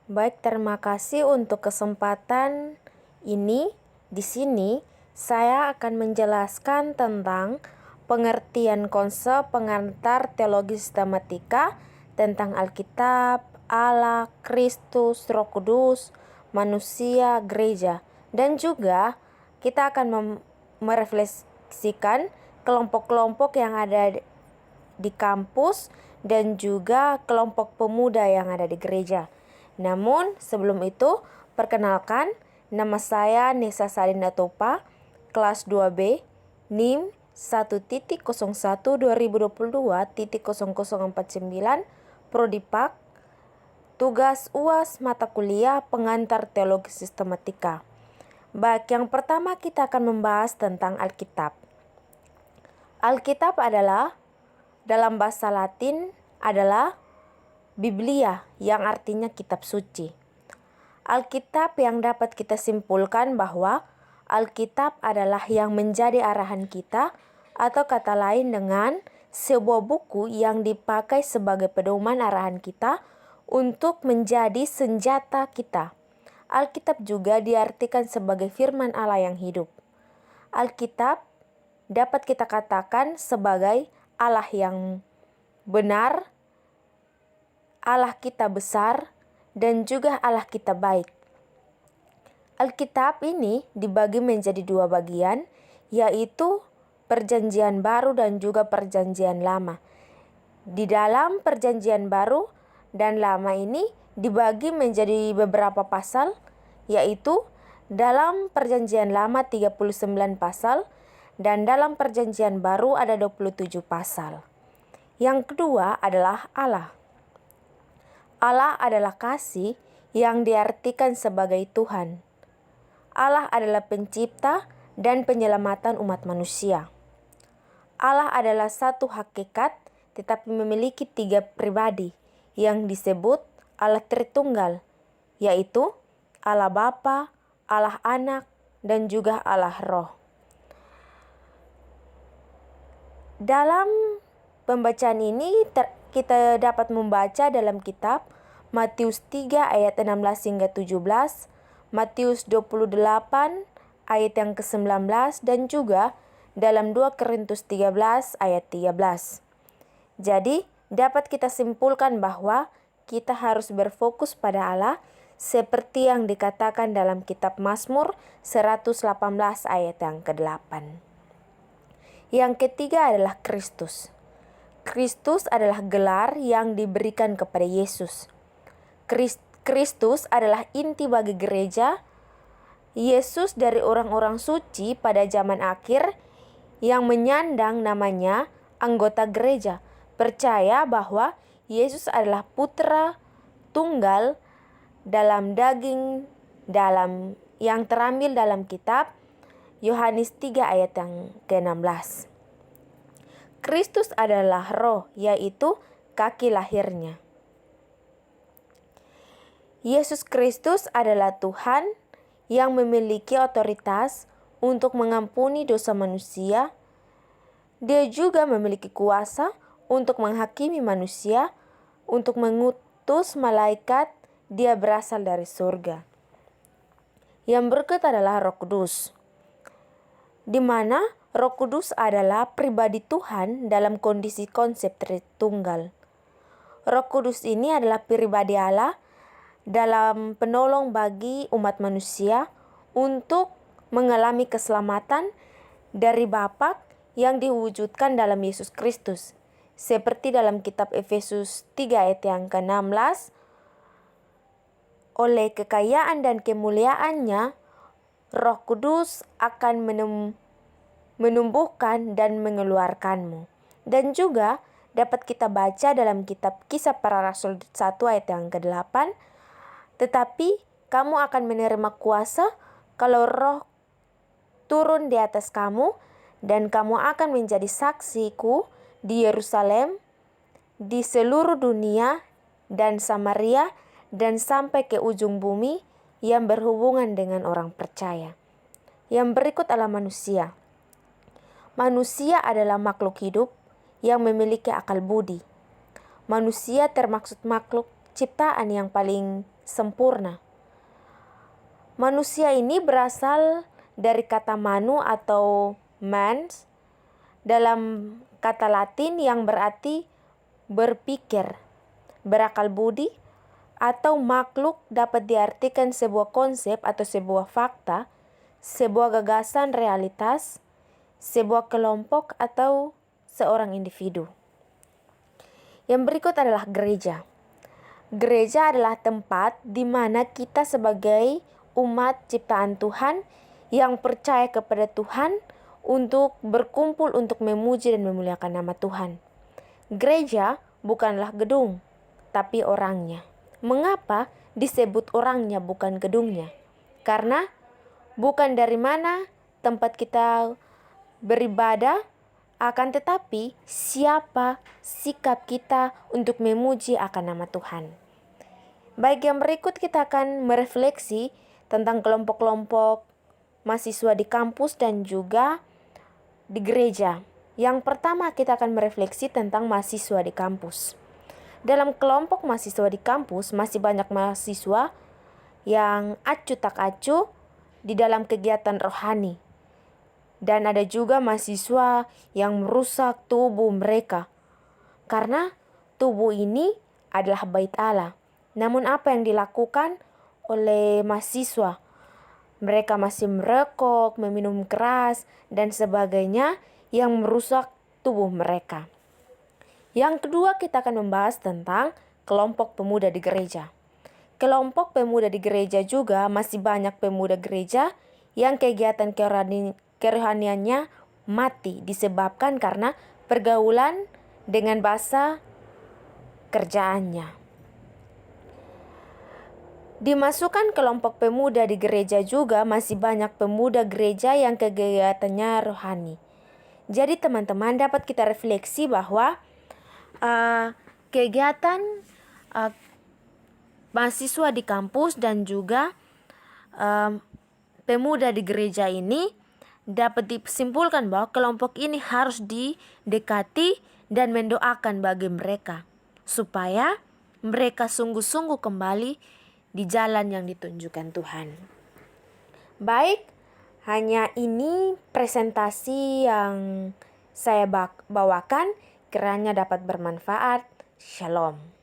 Baik, terima kasih untuk kesempatan ini. Di sini saya akan menjelaskan tentang pengertian konsep pengantar teologi sistematika tentang Alkitab, Allah, Kristus, Roh Kudus, manusia, gereja, dan juga kita akan merefleksikan kelompok-kelompok yang ada di kampus dan juga kelompok pemuda yang ada di gereja. Namun sebelum itu, perkenalkan, nama saya Nesa Salina Topa, kelas 2B, NIM 1.01.2022.0049, Prodipak, tugas UAS mata kuliah pengantar teologi sistematika. Baik, yang pertama kita akan membahas tentang Alkitab. Alkitab adalah, dalam bahasa Latin, adalah Biblia, yang artinya kitab suci. Alkitab yang dapat kita simpulkan bahwa Alkitab adalah yang menjadi arahan kita, atau kata lain dengan sebuah buku yang dipakai sebagai pedoman arahan kita untuk menjadi senjata kita. Alkitab juga diartikan sebagai firman Allah yang hidup. Alkitab dapat kita katakan sebagai Allah yang benar, Allah kita besar, dan juga Allah kita baik. Alkitab ini dibagi menjadi dua bagian, yaitu Perjanjian Baru dan juga Perjanjian Lama. Di dalam Perjanjian Baru dan Lama ini dibagi menjadi beberapa pasal, yaitu dalam Perjanjian Lama 39 pasal dan dalam Perjanjian Baru ada 27 pasal. Yang kedua adalah Allah. Allah adalah kasih yang diartikan sebagai Tuhan. Allah adalah pencipta dan penyelamatan umat manusia. Allah adalah satu hakikat tetapi memiliki tiga pribadi yang disebut Allah Tritunggal, yaitu Allah Bapa, Allah Anak, dan juga Allah Roh. Dalam pembacaan ini kita dapat membaca dalam kitab Matius 3 ayat 16 hingga 17, Matius 28 ayat yang ke-19, dan juga dalam 2 Korintus 13 ayat 13. Jadi dapat kita simpulkan bahwa kita harus berfokus pada Allah seperti yang dikatakan dalam kitab Mazmur 118 ayat yang ke-8. Yang ketiga adalah Kristus. Kristus adalah gelar yang diberikan kepada Yesus. Kristus adalah inti bagi gereja. Yesus dari orang-orang suci pada zaman akhir yang menyandang namanya anggota gereja, percaya bahwa Yesus adalah putra tunggal dalam daging yang terambil dalam kitab Yohanes 3 ayat yang ke-16. Kristus adalah roh, yaitu kaki lahirnya. Yesus Kristus adalah Tuhan yang memiliki otoritas untuk mengampuni dosa manusia. Dia juga memiliki kuasa untuk menghakimi manusia, untuk mengutus malaikat. Dia berasal dari surga. Yang berikut adalah Roh Kudus, di mana Roh Kudus adalah pribadi Tuhan dalam kondisi konsep Tritunggal. Roh Kudus ini adalah pribadi Allah dalam penolong bagi umat manusia untuk mengalami keselamatan dari Bapa yang diwujudkan dalam Yesus Kristus. Seperti dalam kitab Efesus 3 ayat yang ke-16, oleh kekayaan dan kemuliaannya, Roh Kudus akan menumbuhkan dan mengeluarkanmu. Dan juga dapat kita baca dalam kitab Kisah Para Rasul 1 ayat yang ke-8, tetapi kamu akan menerima kuasa kalau Roh turun di atas kamu, dan kamu akan menjadi saksiku di Yerusalem, di seluruh dunia dan Samaria, dan sampai ke ujung bumi, yang berhubungan dengan orang percaya. Yang berikut adalah manusia. Manusia adalah makhluk hidup yang memiliki akal budi. Manusia termaksud makhluk ciptaan yang paling sempurna. Manusia ini berasal dari kata manu atau mens dalam kata Latin yang berarti berpikir, berakal budi, atau makhluk dapat diartikan sebuah konsep atau sebuah fakta, sebuah gagasan realitas, sebuah kelompok atau seorang individu. Yang berikut adalah gereja. Gereja adalah tempat di mana kita sebagai umat ciptaan Tuhan yang percaya kepada Tuhan untuk berkumpul untuk memuji dan memuliakan nama Tuhan. Gereja bukanlah gedung, tapi orangnya. Mengapa disebut orangnya bukan gedungnya? Karena bukan dari mana tempat kita beribadah, akan tetapi siapa sikap kita untuk memuji akan nama Tuhan. Baik, yang berikut kita akan merefleksi tentang kelompok-kelompok mahasiswa di kampus dan juga di gereja. Yang pertama kita akan merefleksi tentang mahasiswa di kampus. Dalam kelompok mahasiswa di kampus masih banyak mahasiswa yang acuh tak acuh di dalam kegiatan rohani. Dan ada juga mahasiswa yang merusak tubuh mereka. Karena tubuh ini adalah bait Allah. Namun apa yang dilakukan oleh mahasiswa? Mereka masih merokok, meminum keras, dan sebagainya yang merusak tubuh mereka. Yang kedua kita akan membahas tentang kelompok pemuda di gereja. Kelompok pemuda di gereja juga masih banyak pemuda gereja yang kegiatan kerohaniannya mati disebabkan karena pergaulan dengan bahasa kerjaannya. Dimasukkan kelompok pemuda di gereja juga masih banyak pemuda gereja yang kegiatannya rohani. Jadi teman-teman dapat kita refleksi bahwa kegiatan mahasiswa di kampus dan juga pemuda di gereja ini dapat disimpulkan bahwa kelompok ini harus didekati dan mendoakan bagi mereka supaya mereka sungguh-sungguh kembali di jalan yang ditunjukkan Tuhan. Baik, hanya ini presentasi yang saya bawakan, kiranya dapat bermanfaat. Shalom.